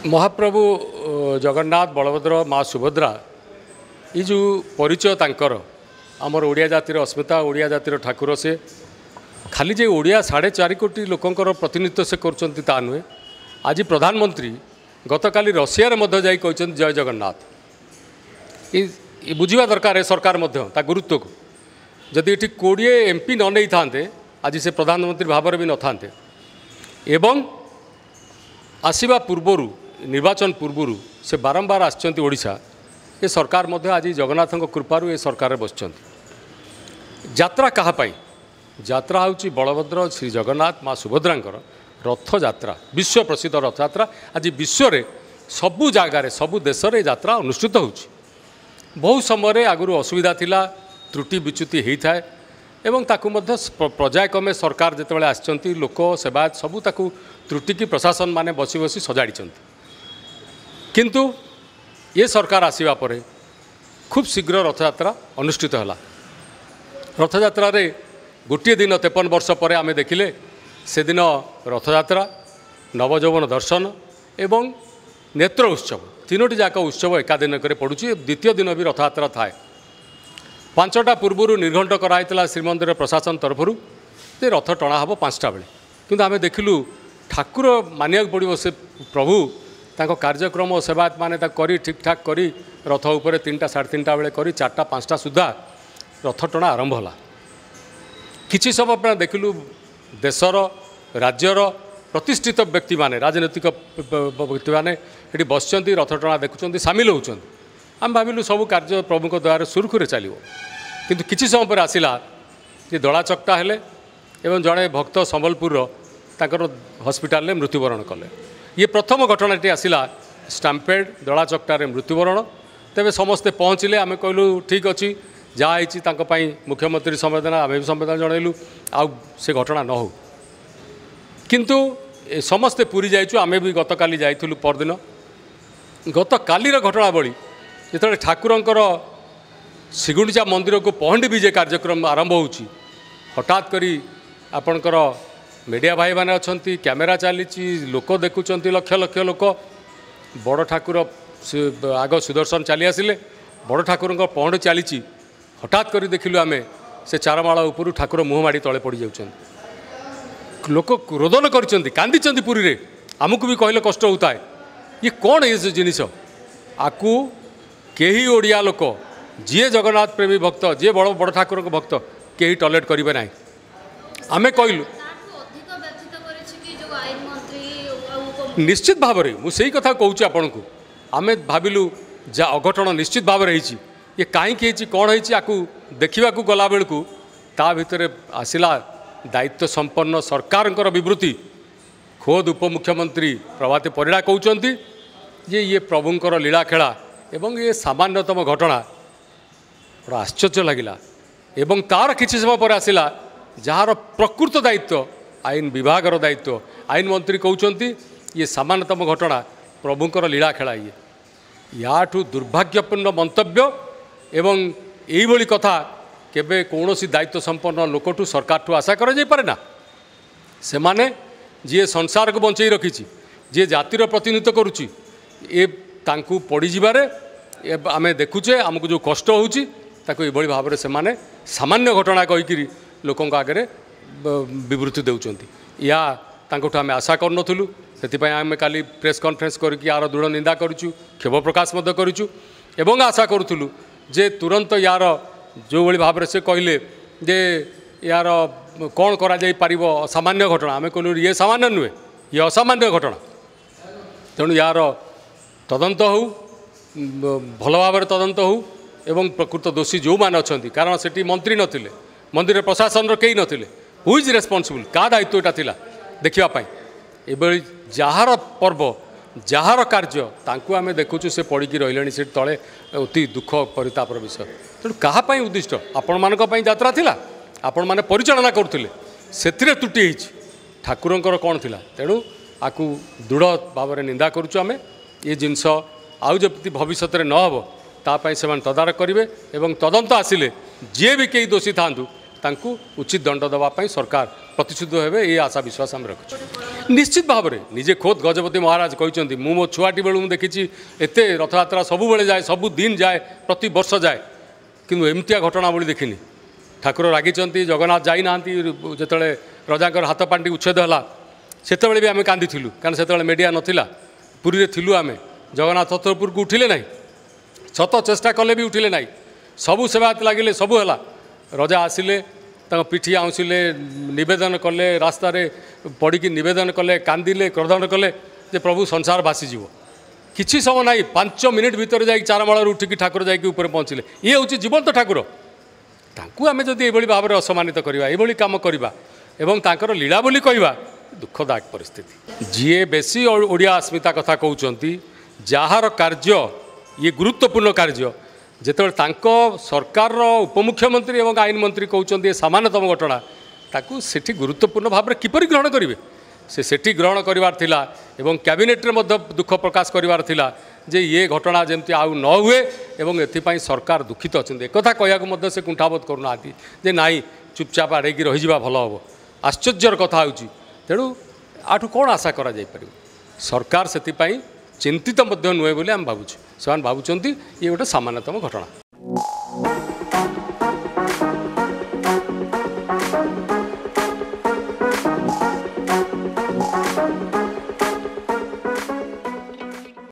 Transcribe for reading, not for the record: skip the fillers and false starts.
महाप्रभु जगन्नाथ बलभद्र माँ सुभद्रा ये जो परिचय तांकर आमर ओडिया जातिर अस्मिता ओडिया जातिर ठाकुर से खाली जे ओडिया 4.5 कोटी लोकंकर प्रतिनिधित्व से करछंती ता नुहे। आज प्रधानमंत्री गतकाली रशिया रे मध्य जाई कहछन जय जगन्नाथ। ये बुझिबा दरकार है सरकार मध्य ता गुरुत्व को। जदि एठी 20 एमपी न नै थांते आज से प्रधानमंत्री भावर भी न थांते एवं आसीबा पूर्वरु निर्वाचन पूर्वरु से बारंबार आछंती ओडिशा। ये सरकार मध्य आज जगन्नाथ कृपारू ये सरकार बसचंती। यात्रा कहा पाई यात्रा होची बलभद्र श्री जगन्नाथ माँ सुभद्रांकर रथ यात्रा विश्व प्रसिद्ध रथ यात्रा। आज विश्व रे सबु जगार सबु देश रे यात्रा अनुष्ठित होची। बहु समय आगुरी असुविधा थिला त्रुटि विच्युति होता है एवं ताकू मध्य पर्यायक्रमे सरकार जितेबाला आछंती लोक सेवायत सबू ताकू त्रुटि की प्रशासन माने बसी बसी सजाड़ी किंतु ये सरकार आसीबा परे खूब शीघ्र रथयात्रा अनुष्ठित है। रथयात्रा रे गोटे दिन 53 वर्ष पर आमे देखिले से दिन रथयात्रा नवयौवन दर्शन एवं नेत्र उत्सव तीनोटी जाक उत्सव एका दिन करे पड़ुची। द्वितीय दिन भी रथयात्रा थाए। 5टा पूर्व निर्घंट कराइला श्रीमंदिर प्रशासन तरफरु जे रथ टणा हम 5टा बेले किंतु आमे देखिलु ठाकुर मानिया पड़ो से प्रभु तांको कार्यक्रम सेवायत माने करी ठीक ठाक करी रथ उपरे 3टा 3:30 बेले करी 4टा 5टा सुधा रथ टणा आरंभ होला। किछि समय पर देखिलु देशर राज्यर प्रतिष्ठित व्यक्ति माने राजनीतिक व्यक्ति माने एठी बसचंती रथ टणा देखुचंती सामिल होउचंती। आम भाविलु सब कार्य प्रभु द्वारा सुरखुरे चलो किंतु किछि समय पर आसिला जे दला चकटा हेले एवं जड़े भक्त संबलपुर ताकर हॉस्पिटल में मृत्युवरण कले। ये प्रथम घटनाटी आसिला स्टाम्पेड दला चकटारे मृत्युवरण। तेबे समस्ते पहुँचले आमे कहलु ठीक अच्छी जहाँ होती मुख्यमंत्री संवेदना आमे भी संवेदना जनइलु आउ से घटना न हो किंतु समस्ते पूरी जाइछु। आमे भी गतकाली जाइथुलु परदिन गतकालीर घटनावली जिते ठाकुरंकर श्रीगुंडीचा मंदिर को पहंडी विजे कार्यक्रम आरंभ होची हठात करी आपणकर मीडिया भाई माने अछंती कैमेरा चली लोक देखुंट लक्ष लक्ष लोक बड़ ठाकुर आग सुदर्शन चली आसिले बड़ ठाकुर पहंड चली हठात करी देखिलु आमे से चारमाला उपरू ठाकुर मुँह माड़ी तले पड़ जाउछन। लोक रोदन करछंती कांदीचंती पुरी रे आमको भी कहले कष्ट होता है। ये कौन ये जिनिस आकू केही ओडिया लोक जी जगन्नाथ प्रेमी भक्त जी बड़ बड़ ठाकुर भक्त केही टॉयलेट करेंगे ना। आमे कहलु निश्चित भाव में मुझे कथा कहूँ आपण को आमे भाविलु जा अघटन निश्चित भाव में ये कहीं कौन है देखा गला बेलू ता भितर आसला दायित्व संपन्न सरकार विवृत्ति खोद उपमुख्यमंत्री प्रभाती परिड़ा कहते जे ये प्रभुंकर लीला खेला एवं ये सामान्यतम घटना बड़ा आश्चर्य लगिला एवं तार किसी समय पर आसला जार प्रकृत दायित्व आईन विभाग दायित्व आईन मंत्री कहते ये सामान्यतम घटना प्रभुंकर लीला खेला ये याठू दुर्भाग्यपूर्ण मंतव्य एवं यही कथा केबे कौनसी दायित्व संपन्न लोकठू सरकार ठू आशा कर जाई पारे ना। से माने जी संसार को बंचई रखी जी जातिर प्रतिनिधित्व करुच्ची ए तांकू पड़ी जिबारे आमे देखुचे आमको जो कष्ट होउची ताको एभली भाव में से माने सामान्य घटना कहीकि लोकों आगे विवृत्ति देउचंती या तांकोठू आमे आशा करनथुलु। सेतिपय आमे काली प्रेस कॉन्फ्रेंस करके यार दृढ़ निंदा करूँ क्षोभ प्रकाश मध्य करूँ एवं आशा करूँ जे तुरंत यार जो भली भाव में से कहले जे यार कौन करा जाई पारिबो असामान्य घटना आमे कहलु ये सामान्य नुहे ये असामान्य घटना तेणु यार तदंत हो भल भाव में तदंत हो एवं प्रकृत दोषी जो मैंने अच्छा कारण से मंत्री नथिले मंदिर प्रशासन कई नथिले हु इज रेस्पॉन्सिबल का दायित्व यहाँ थिला देखापी ये जार पर्व जार कार्य तांकु आमे देखुचु से पड़ी रही से तले अति दुख परितापर विषय तेणु कहाँपाई उद्दिष्ट आपण मानक यात्रा थिला आपण माने परिचालना करुले से त्रुटि ठाकुरंकर कौन थिला तेणु आकु दृढ़ भाव में निंदा करुचु आमे ये जिनस आउ जब भविष्य में न हो तापाई से तदारख करेंगे एवं तदंत आसिले जी भी कई दोषी था उचित दंड देवाई सरकार प्रतिशुद्ध हे ये आशा विश्वास आम रखुଛୁ। निश्चित भाव में निजे खोद गजपति महाराज कहते मु मो छुआटी बेलू देखी एत रथयात्रा सबु जाए सबु दिन जाए प्रति वर्ष जाए किंतु एमतिया घटना बोली देखनी ठाकुर रागिचंती जगन्नाथ जाई नांती जेतले रजाकर हाथ पांटी उच्छेद होला सेतबेले भी आमे कांदी थिलु कारण सेतबेले मीडिया नथिला पुरी रे थिलु आमे जगन्नाथ छत्रपुर को उठिले नाही शत चेष्टा कले भी उठिले नाही सबु सेवायत लागिले सबु हला रजा आसिले तांको पिठी आउसिले निवेदन कले रास्ता रे पड़ी निवेदन कले कांदिले क्रदन कले जे प्रभु संसार भासी जीव किछि समय नाही 5 मिनिट भीतर जाई चारमाळ उठिकी ठाकुर जाई ऊपर पहुँचले ये होची जीवंत ठाकुर तांकु आमे जदि एभली भाव में असम्मानित करबा एभली काम करबा एवं तांकर लीला बोली कहबा दुखदायक परिस्थिति जीए बेसी ओडिया अस्मिता कथा कहउचंती जहार कार्य ये गुरुत्वपूर्ण कार्य जेतबेले तांको सरकार उपमुख्यमंत्री एवं आईन मंत्री कहउचंती सामान्यतम घटना ताकू सेठी गुरुत्वपूर्ण भाव में किपरि ग्रहण करिवे से सेठी ग्रहण करिवार थिला एवं कैबिनेट रे मध्य दुख प्रकाश करिवार थिला जे ये घटना जमती आउ न हुए एवं एथिपाई सरकार दुखित अच्छा एक कथा कहूँ से कुंठाबोध करूना जे नाई चुपचाप आड़ेकी रही भल हम आश्चर्यर कथा होची तेणु आठू कौन आशा करा जाई परिबो सरकार से चिंतित नुहे बोली आम भावुँ से भावुं ये गोटे सामान्यतम घटना।